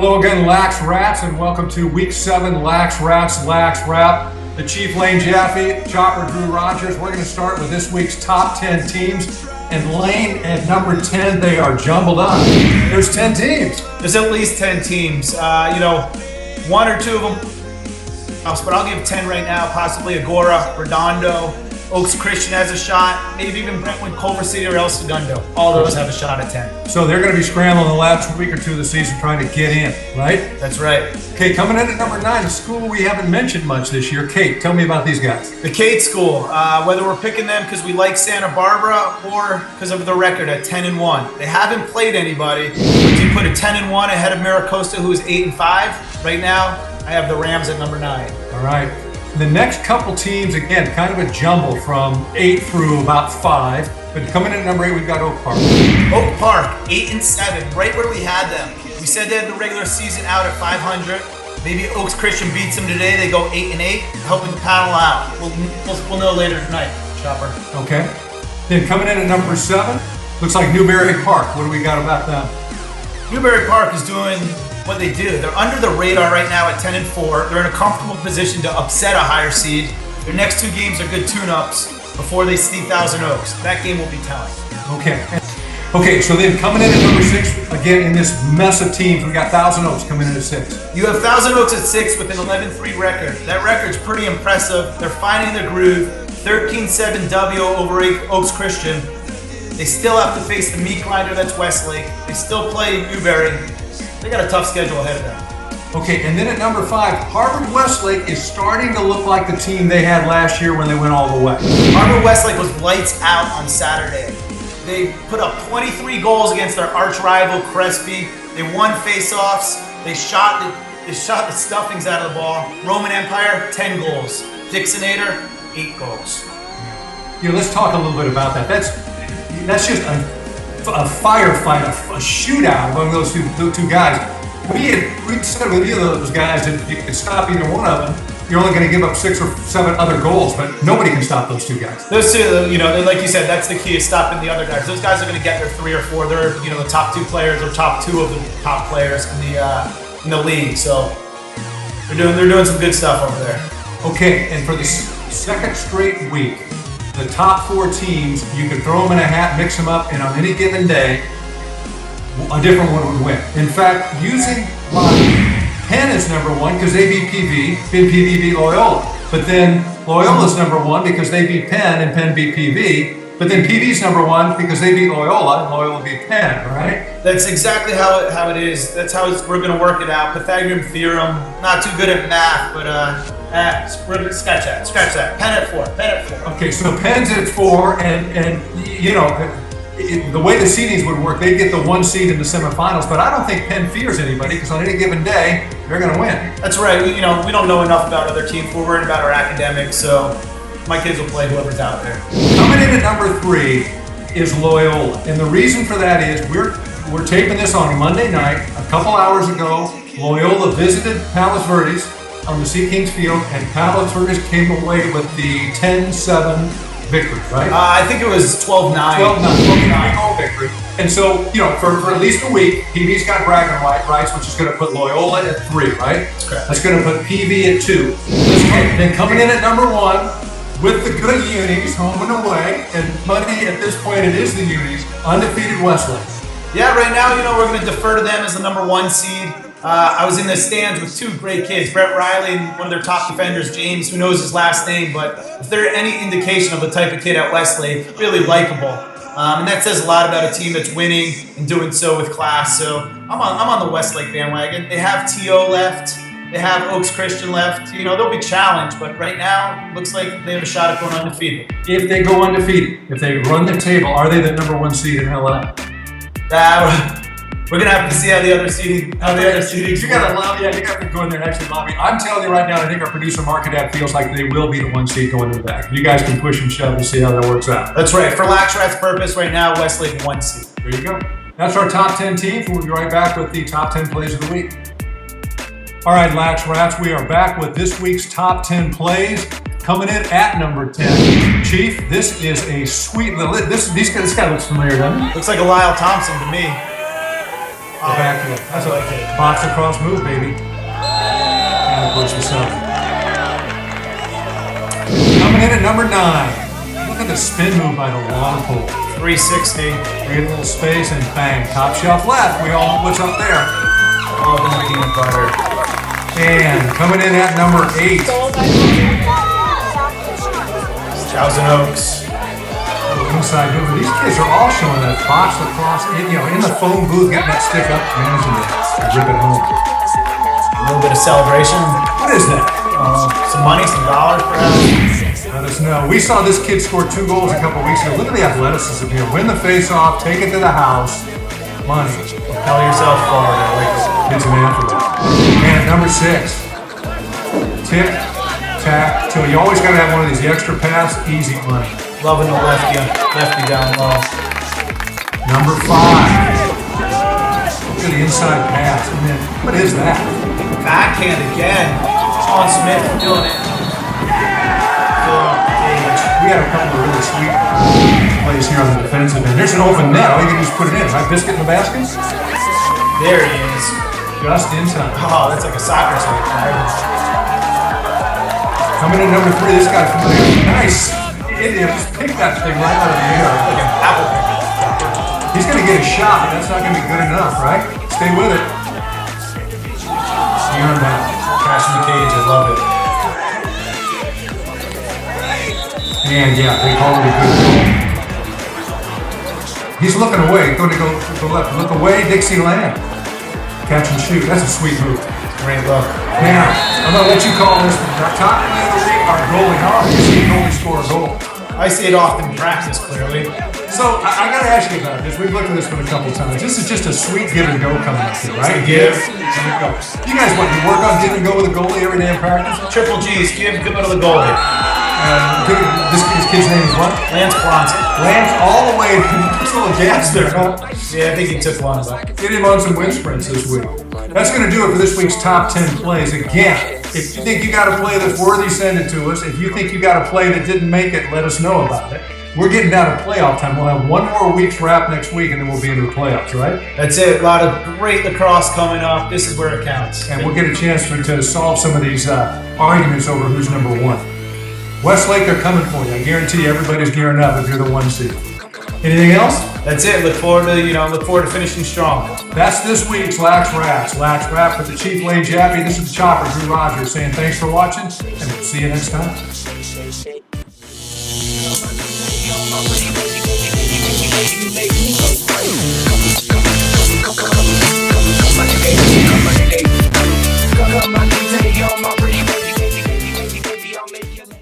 Hello again, LaxWraps, and welcome to Week 7 LaxWrap. The Chief Lane Jaffe, Chopper Drew Rogers. We're going to start with this week's top 10 teams. And Lane at number 10, they are jumbled up. There's 10 teams. There's at least 10 teams. One or two of them, but I'll give 10 right now. Possibly Agora, Redondo, Oaks Christian has a shot, maybe even Brentwood, Culver City, or El Segundo. All those have a shot at 10. So they're going to be scrambling the last week or two of the season trying to get in, right? That's right. Okay, coming in at number 9, a school we haven't mentioned much this year. Kate, tell me about these guys. The Cate School, whether we're picking them because we like Santa Barbara or because of the record at 10-1. They haven't played anybody. If you put a 10-1 ahead of Miracosta, who is 8-5, right now, I have the Rams at number 9. All right. The next couple teams, again, kind of a jumble from 8 through about 5. But coming in at number 8, we've got Oak Park. Oak Park, 8-7, right where we had them. We said they had the regular season out at 500. Maybe Oaks Christian beats them today. They go 8-8, helping the panel out. We'll know later tonight, Chopper. Okay. Then coming in at number 7, looks like Newbury Park. What do we got about them? Newbury Park is doing what they do. They're under the radar right now at 10-4. They're in a comfortable position to upset a higher seed. Their next 2 games are good tune-ups before they see Thousand Oaks. That game will be telling. Okay, so then coming in at number 6, again in this mess of teams, we got Thousand Oaks coming in at 6. You have Thousand Oaks at 6 with an 11-3 record. That record's pretty impressive. They're finding their groove. 13-7 W over Oaks Christian. They still have to face the meat grinder that's Westlake. They still play Newbury. They got a tough schedule ahead of them. Okay, and then at number 5, Harvard-Westlake is starting to look like the team they had last year when they went all the way. Harvard-Westlake was lights out on Saturday. They put up 23 goals against their arch rival, Crespi. They won face-offs. They shot the stuffings out of the ball. Roman Empire, 10 goals. Dixonator, 8 goals. Yeah, let's talk a little bit about that. That's just a firefight, a shootout among those two guys. We said with either of those guys that you could stop either one of them. You're only going to give up 6 or 7 other goals, but nobody can stop those 2 guys. Those 2, like you said, that's the key is stopping the other guys. Those guys are going to get their 3 or 4. They're, the top 2 players or top 2 of the top players in the league. So they're doing some good stuff over there. Okay, and for the second straight week, the top 4 teams, you can throw them in a hat, mix them up, and on any given day, a different one would win. In fact, using Penn is number 1 because they beat PV, PV beat Loyola. But then Loyola's number 1 because they beat Penn and Penn beat PV. But then PV's number 1 because they beat Loyola and Loyola beat Penn, right? That's exactly how it is. That's how we're going to work it out. Pythagorean theorem, not too good at math, but we're going to scratch that. Penn at 4. Okay, so Penn's at 4, and the way the seedings would work, they'd get the 1 seed in the semifinals, but I don't think Penn fears anybody because on any given day, they're going to win. That's right. We don't know enough about other teams. We're worried about our academics, so my kids will play whoever's out there. Coming in at number 3 is Loyola, and the reason for that is we're taping this on Monday night. A couple hours ago, Loyola visited Palos Verdes on the Sea Kings Field, and Palos Verdes came away with the 10-7 victory, right? I think it was 12-9. 12-9 goal victory. And so, for at least a week, PV's got bragging rights, which is going to put Loyola at 3, right? That's correct. That's going to put PV at 2. Then coming in at number 1 with the good unis, home and away, and money at this point, it is the unis, undefeated Westlake. Yeah, right now, we're going to defer to them as the number 1 seed. I was in the stands with 2 great kids, Brett Riley and one of their top defenders, James, who knows his last name, but if there's any indication of the type of kid at Westlake, really likable. And that says a lot about a team that's winning and doing so with class. So I'm on the Westlake bandwagon. They have T.O. left. They have Oaks Christian left. They'll be challenged, but right now, it looks like they have a shot at going undefeated. If they go undefeated, if they run the table, are they the number 1 seed in LA? We're gonna have to see how the other seedings. You got to go in there and actually lobby. I'm telling you right now, I think our producer Mark Cadet feels like they will be the 1 seed going to the back. You guys can push and shove and see how that works out. That's right. For LaxWrap's purpose, right now, Westlake 1 seed. There you go. That's our top 10 teams. We'll be right back with the top 10 plays of the week. All right, LaxWrats, we are back with this week's top 10 plays. Coming in at number 10, Chief, this is a sweet little. This guy looks familiar, doesn't he? Looks like a Lyle Thompson to me. The back heel. That's I like it. a box across move, baby. And of course, the 7. Coming in at number 9. Look at the spin move by the long pole. 360. Create a little space and bang. Top shelf left. We all know what's up there. All in the peanut butter. And coming in at number 8. Chows and Oaks. Inside move. These kids are all showing that box lacrosse in the phone booth, getting that stick up, managing to rip it home. A little bit of celebration. What is that? Some money, some dollars, perhaps. Let us know. We saw this kid score 2 goals a couple weeks ago. Look at the athleticism here. Win the face-off, take it to the house. Money. Propel yourself forward. I like it. Kid's an athlete. And number 6. Tip, tack, toe. You always got to have one of these extra pass, easy money. Loving the lefty down low. Number 5. Look at the inside pass. And then, what is that? Backhand again. Sean Smith doing it. We had a couple of really sweet plays here on the defensive end. There's an open net. All you can do is put it in. Right? Biscuit in the basket? There he is. Just in time. Oh, that's like a soccer swing. Coming in number 3, this guy from there. Nice. Idiot just picked that thing right out of the air. Like an apple picker. He's going to get a shot, but that's not going to be good enough, right? Stay with it. You're down. Cash in the cage. I love it. And yeah, they call it a good goal. He's looking away. Going to go left. Look away. Dixie Lamb. Catch and shoot. That's a sweet move. Great look. Now, I'm going to let you call this our top play of the week, our goalie. How often do you see a goalie score a goal? I see it often in practice, clearly. So, I got to ask you about this. We've looked at this one a couple times. This is just a sweet give and go coming up here, right? Give and go. You guys, what, you work on give and go with a goalie every day in practice? Triple G's. Give, go to the goalie. This kid's name is what? Lance Bronson. Lance all the way. There's a little gas there, huh? Yeah, I think he took one, but Get him on some wind sprints this week. That's going to do it for this week's top 10 plays. Again, if you think you got a play that's worthy, send it to us. If you think you got a play that didn't make it, let us know about it. We're getting down to playoff time. We'll have one more week's wrap next week, and then we'll be into the playoffs, right? that's it. A lot of great lacrosse coming up. This is where it counts. And we'll get a chance to solve some of these arguments over who's number 1. Westlake, they're coming for you. I guarantee you everybody's gearing up if you're the 1 seed. Anything else? That's it. Look forward to finishing strong. That's this week's LaxWrap. LaxWrap with the Chief Lane Jappy. This is the Chopper, Drew Rogers, saying thanks for watching, and we'll see you next time.